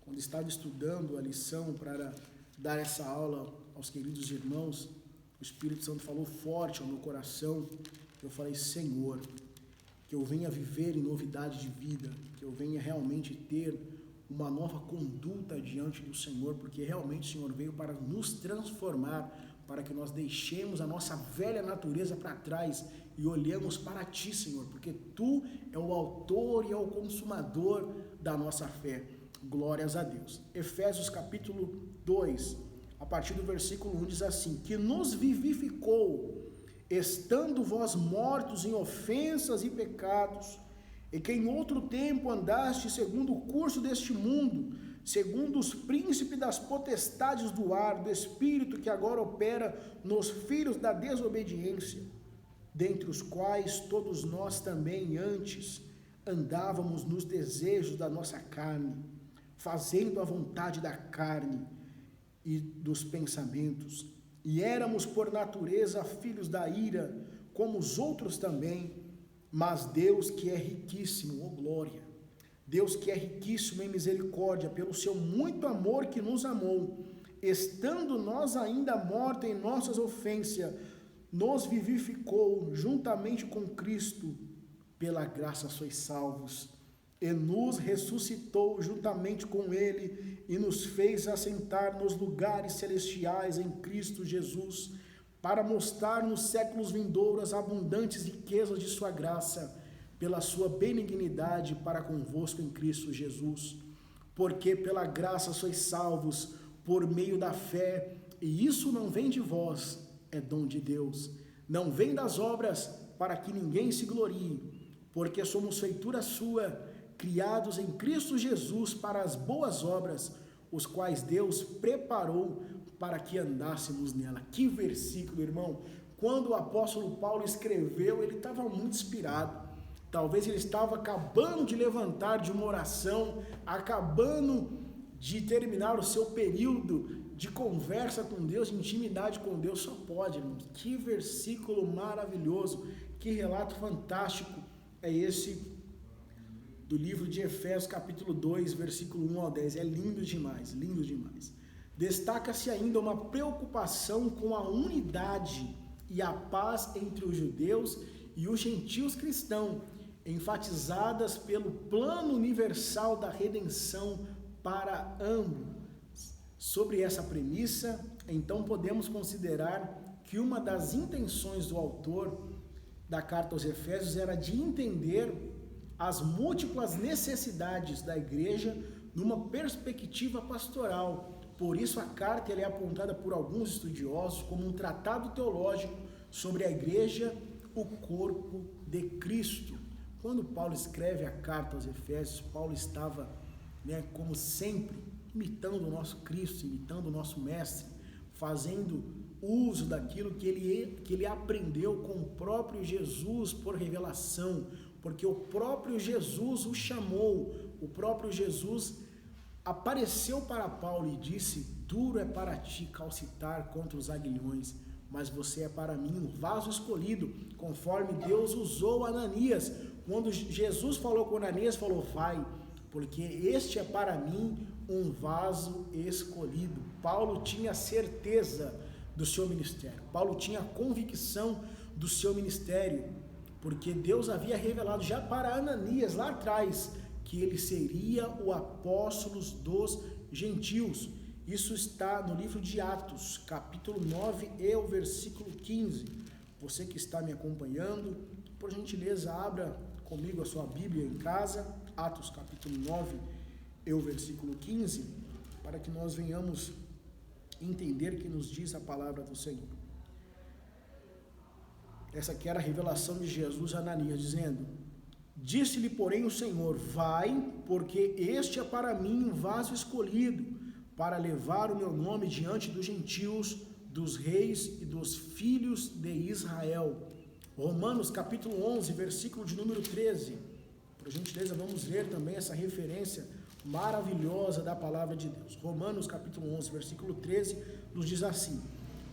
Quando estava estudando a lição para dar essa aula aos queridos irmãos, o Espírito Santo falou forte ao meu coração. Eu falei, Senhor, que eu venha viver em novidade de vida, que eu venha realmente ter uma nova conduta diante do Senhor, porque realmente o Senhor veio para nos transformar, para que nós deixemos a nossa velha natureza para trás e olhemos para Ti, Senhor, porque Tu é o autor e é o consumador da nossa fé. Glórias a Deus. Efésios capítulo 2, a partir do versículo 1 diz assim, que nos vivificou, estando vós mortos em ofensas e pecados, e que em outro tempo andaste segundo o curso deste mundo, segundo os príncipes das potestades do ar, do espírito que agora opera nos filhos da desobediência, dentre os quais todos nós também antes andávamos nos desejos da nossa carne, fazendo a vontade da carne e dos pensamentos, e éramos por natureza filhos da ira, como os outros também, mas Deus que é riquíssimo, glória, Deus que é riquíssimo em misericórdia, pelo seu muito amor que nos amou, estando nós ainda mortos em nossas ofensas, nos vivificou juntamente com Cristo, pela graça sois salvos, e nos ressuscitou juntamente com Ele, e nos fez assentar nos lugares celestiais em Cristo Jesus, para mostrar nos séculos vindouros as abundantes riquezas de sua graça, pela sua benignidade para convosco em Cristo Jesus. Porque pela graça sois salvos, por meio da fé, e isso não vem de vós, é dom de Deus. Não vem das obras, para que ninguém se glorie, porque somos feitura sua, criados em Cristo Jesus para as boas obras, os quais Deus preparou para que andássemos nela. Que versículo, irmão! Quando o apóstolo Paulo escreveu, ele estava muito inspirado. Talvez ele estava acabando de levantar de uma oração, acabando de terminar o seu período de conversa com Deus, de intimidade com Deus. Só pode, irmãos. Que versículo maravilhoso, que relato fantástico é esse do livro de Efésios, capítulo 2, versículo 1 ao 10. É lindo demais, lindo demais. Destaca-se ainda uma preocupação com a unidade e a paz entre os judeus e os gentios cristãos, enfatizadas pelo plano universal da redenção para ambos. Sobre essa premissa, então podemos considerar que uma das intenções do autor da carta aos Efésios era de entender as múltiplas necessidades da igreja numa perspectiva pastoral. Por isso a carta é apontada por alguns estudiosos como um tratado teológico sobre a igreja, o corpo de Cristo. Quando Paulo escreve a carta aos Efésios, Paulo estava, como sempre, imitando o nosso Cristo, imitando o nosso Mestre, fazendo uso daquilo que ele aprendeu com o próprio Jesus por revelação, porque o próprio Jesus o chamou, o próprio Jesus apareceu para Paulo e disse: duro é para ti calcitar contra os aguilhões, mas você é para mim um vaso escolhido, conforme Deus usou Ananias. Quando Jesus falou com Ananias, falou: vai, porque este é para mim um vaso escolhido. Paulo tinha certeza do seu ministério, Paulo tinha convicção do seu ministério, porque Deus havia revelado já para Ananias lá atrás que ele seria o apóstolo dos gentios. Isso está no livro de Atos, capítulo 9 e o versículo 15. Você que está me acompanhando, por gentileza, abra comigo a sua Bíblia em casa, Atos capítulo 9 e o versículo 15, para que nós venhamos entender o que nos diz a palavra do Senhor. Essa aqui era a revelação de Jesus a Ananias, dizendo: Disse-lhe, porém, o Senhor: vai, porque este é para mim um vaso escolhido, para levar o meu nome diante dos gentios, dos reis e dos filhos de Israel. Romanos capítulo 11, versículo de número 13. Por gentileza, vamos ler também essa referência maravilhosa da palavra de Deus. Romanos capítulo 11, versículo 13, nos diz assim: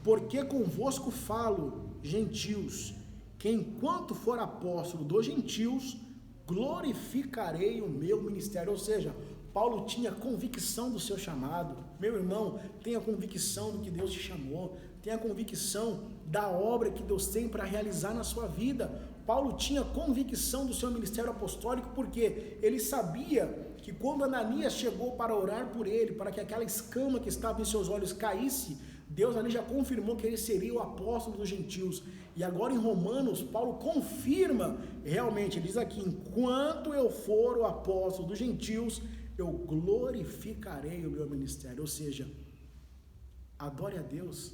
porque convosco falo, gentios, que enquanto for apóstolo dos gentios, glorificarei o meu ministério. Ou seja, Paulo tinha convicção do seu chamado. Meu irmão, tenha convicção do que Deus te chamou, tenha convicção da obra que Deus tem para realizar na sua vida. Paulo tinha convicção do seu ministério apostólico, porque ele sabia que quando Ananias chegou para orar por ele, para que aquela escama que estava em seus olhos caísse, Deus ali já confirmou que ele seria o apóstolo dos gentios. E agora em Romanos, Paulo confirma realmente, ele diz aqui: enquanto eu for o apóstolo dos gentios, eu glorificarei o meu ministério. Ou seja, adore a Deus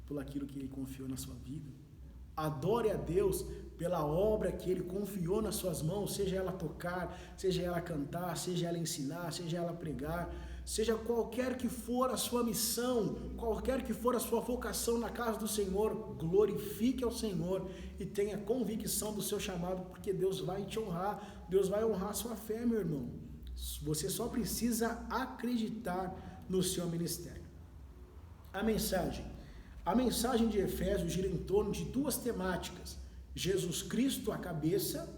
por aquilo que ele confiou na sua vida. Adore a Deus pela obra que ele confiou nas suas mãos, seja ela tocar, seja ela cantar, seja ela ensinar, seja ela pregar, seja qualquer que for a sua missão, qualquer que for a sua vocação na casa do Senhor, glorifique ao Senhor e tenha convicção do seu chamado, porque Deus vai te honrar, Deus vai honrar a sua fé, meu irmão. Você só precisa acreditar no seu ministério. A mensagem de Efésios gira em torno de duas temáticas: Jesus Cristo, a cabeça,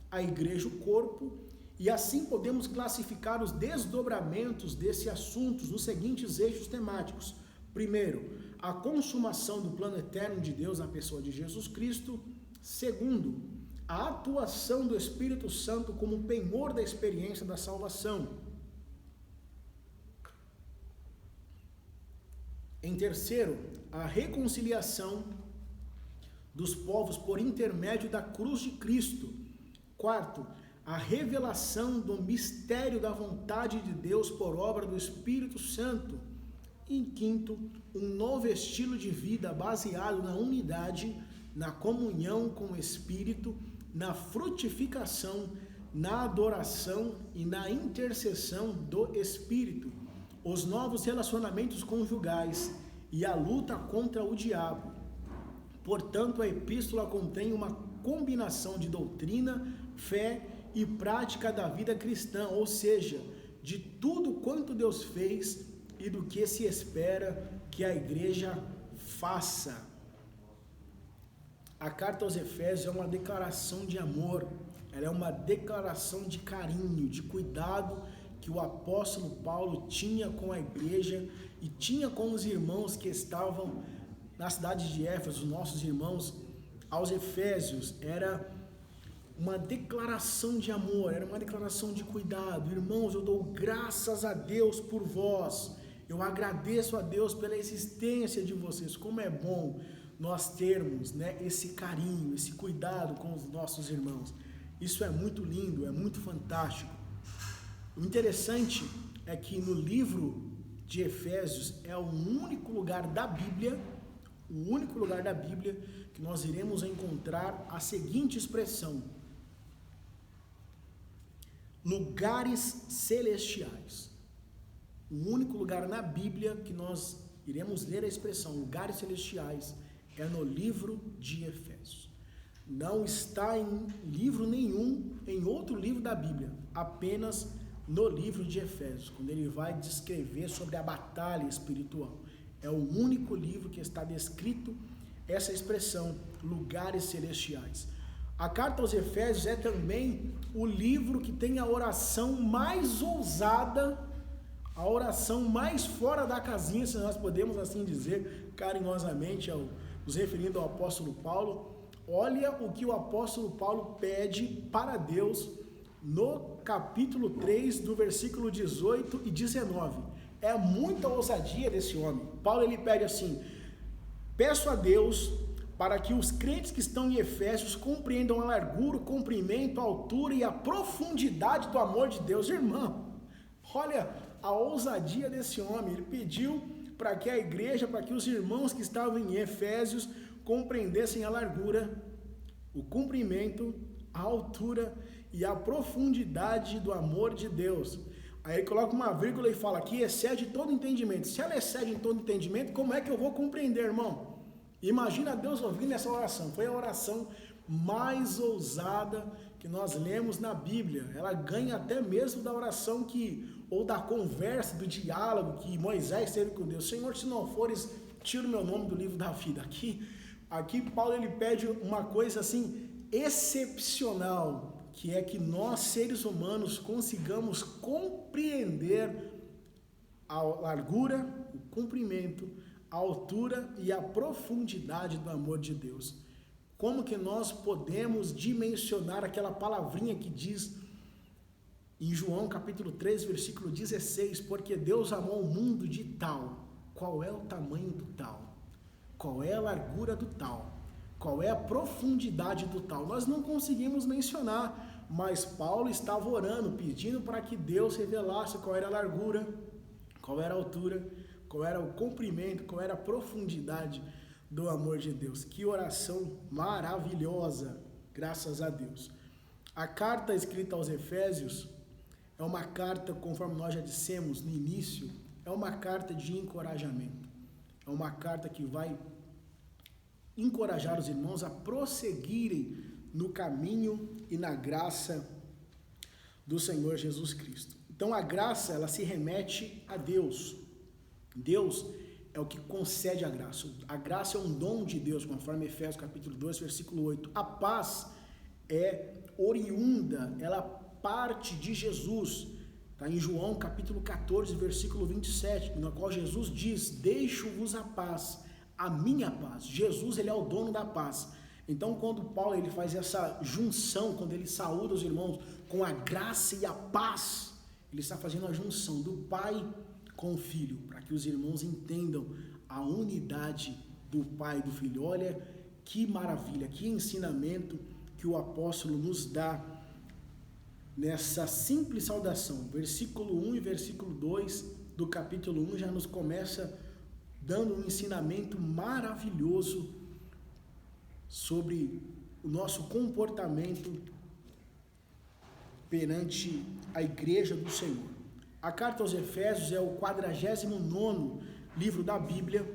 a igreja, o corpo, e assim podemos classificar os desdobramentos desse assunto nos seguintes eixos temáticos. Primeiro, a consumação do plano eterno de Deus na pessoa de Jesus Cristo. Segundo, a atuação do Espírito Santo como penhor da experiência da salvação. Em terceiro, a reconciliação dos povos por intermédio da cruz de Cristo. Quarto, a revelação do mistério da vontade de Deus por obra do Espírito Santo. E em quinto, um novo estilo de vida baseado na unidade, na comunhão com o Espírito, na frutificação, na adoração e na intercessão do Espírito. Os novos relacionamentos conjugais e a luta contra o diabo. Portanto, a epístola contém uma combinação de doutrina, fé e prática da vida cristã, ou seja, de tudo quanto Deus fez e do que se espera que a igreja faça. A carta aos Efésios é uma declaração de amor, ela é uma declaração de carinho, de cuidado que o apóstolo Paulo tinha com a igreja e tinha com os irmãos que estavam na cidade de Éfeso, os nossos irmãos aos Efésios. Era uma declaração de amor, era uma declaração de cuidado. Irmãos, eu dou graças a Deus por vós, eu agradeço a Deus pela existência de vocês. Como é bom nós termos, esse carinho, esse cuidado com os nossos irmãos. Isso é muito lindo, é muito fantástico. O interessante é que no livro de Efésios é o único lugar da Bíblia que nós iremos encontrar a seguinte expressão: lugares celestiais. O único lugar na Bíblia que nós iremos ler a expressão lugares celestiais é no livro de Efésios. Não está em livro nenhum, em outro livro da Bíblia, apenas no livro de Efésios, quando ele vai descrever sobre a batalha espiritual. É o único livro que está descrito essa expressão, lugares celestiais. A carta aos Efésios é também o livro que tem a oração mais ousada, a oração mais fora da casinha, se nós podemos assim dizer carinhosamente, nos referindo ao apóstolo Paulo. Olha o que o apóstolo Paulo pede para Deus no capítulo 3, do versículo 18 e 19. É muita ousadia desse homem. Paulo ele pede assim: peço a Deus para que os crentes que estão em Efésios compreendam a largura, o comprimento, a altura e a profundidade do amor de Deus. Irmão, olha a ousadia desse homem. Ele pediu para que a igreja, para que os irmãos que estavam em Efésios compreendessem a largura, o comprimento, a altura e a profundidade do amor de Deus. Aí ele coloca uma vírgula e fala que excede todo entendimento. Se ela excede em todo entendimento, como é que eu vou compreender, irmão? Imagina Deus ouvindo essa oração. Foi a oração mais ousada que nós lemos na Bíblia. Ela ganha até mesmo da oração ou da conversa, do diálogo que Moisés teve com Deus. Senhor, se não fores, tira o meu nome do livro da vida. Aqui Paulo ele pede uma coisa assim excepcional, que é que nós, seres humanos, consigamos compreender a largura, o comprimento, a altura e a profundidade do amor de Deus. Como que nós podemos dimensionar aquela palavrinha que diz em João capítulo 3, versículo 16, porque Deus amou o mundo de tal. Qual é o tamanho do tal? Qual é a largura do tal? Qual é a profundidade do tal? Nós não conseguimos mencionar, mas Paulo estava orando, pedindo para que Deus revelasse qual era a largura, qual era a altura, qual era o comprimento, qual era a profundidade do amor de Deus. Que oração maravilhosa, graças a Deus. A carta escrita aos Efésios é uma carta, conforme nós já dissemos no início, é uma carta de encorajamento. É uma carta que vai encorajar os irmãos a prosseguirem no caminho e na graça do Senhor Jesus Cristo. Então a graça, ela se remete a Deus. Deus é o que concede a graça. A graça é um dom de Deus, conforme Efésios capítulo 2, versículo 8. A paz é oriunda, ela parte de Jesus. Está em João capítulo 14, versículo 27, no qual Jesus diz: deixo-vos a paz, a minha paz. Jesus, ele é o dono da paz. Então, quando Paulo ele faz essa junção, quando ele saúda os irmãos com a graça e a paz, ele está fazendo a junção do Pai com o Filho, para que os irmãos entendam a unidade do Pai e do Filho. Olha que maravilha, que ensinamento que o apóstolo nos dá nessa simples saudação. Versículo 1 e versículo 2 do capítulo 1 já nos começa dando um ensinamento maravilhoso sobre o nosso comportamento perante a igreja do Senhor. A carta aos Efésios é o 49º livro da Bíblia.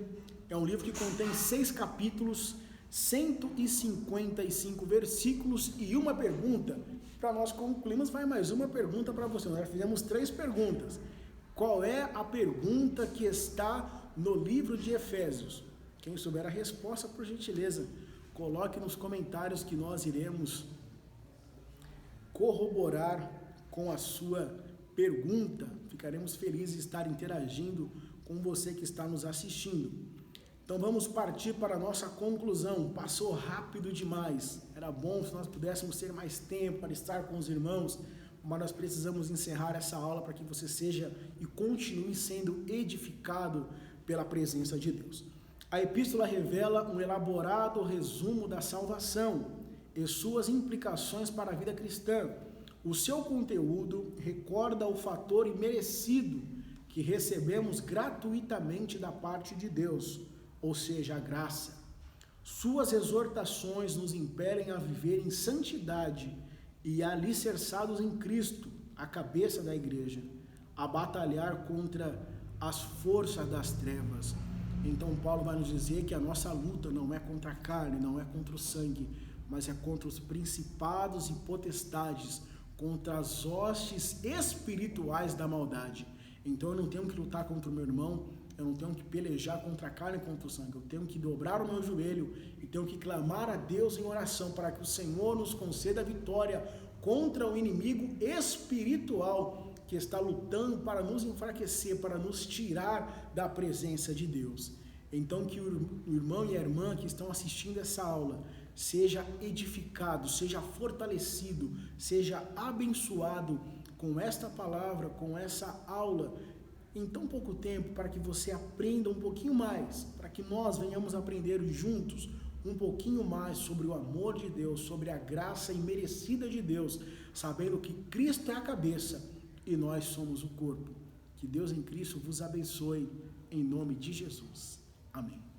É um livro que contém 6 capítulos, 155 versículos e uma pergunta. Para nós concluirmos, vai mais uma pergunta para você. Nós já fizemos 3 perguntas. Qual é a pergunta que está no livro de Efésios? Quem souber a resposta, por gentileza, coloque nos comentários que nós iremos corroborar com a sua pergunta. Ficaremos felizes de estar interagindo com você que está nos assistindo. Então vamos partir para a nossa conclusão. Passou rápido demais. Era bom se nós pudéssemos ter mais tempo para estar com os irmãos, mas nós precisamos encerrar essa aula para que você seja e continue sendo edificado pela presença de Deus. A epístola revela um elaborado resumo da salvação e suas implicações para a vida cristã. O seu conteúdo recorda o fator imerecido que recebemos gratuitamente da parte de Deus, ou seja, a graça. Suas exortações nos impelem a viver em santidade e alicerçados em Cristo, a cabeça da igreja, a batalhar contra as forças das trevas. Então Paulo vai nos dizer que a nossa luta não é contra a carne, não é contra o sangue, mas é contra os principados e potestades, contra as hostes espirituais da maldade. Então eu não tenho que lutar contra o meu irmão, eu não tenho que pelejar contra a carne e contra o sangue, eu tenho que dobrar o meu joelho e tenho que clamar a Deus em oração para que o Senhor nos conceda a vitória contra o inimigo espiritual que está lutando para nos enfraquecer, para nos tirar da presença de Deus. Então que o irmão e a irmã que estão assistindo essa aula seja edificado, seja fortalecido, seja abençoado com esta palavra, com essa aula, em tão pouco tempo, para que você aprenda um pouquinho mais, para que nós venhamos aprender juntos um pouquinho mais sobre o amor de Deus, sobre a graça imerecida de Deus, sabendo que Cristo é a cabeça e nós somos o corpo. Que Deus em Cristo vos abençoe, em nome de Jesus. Amém.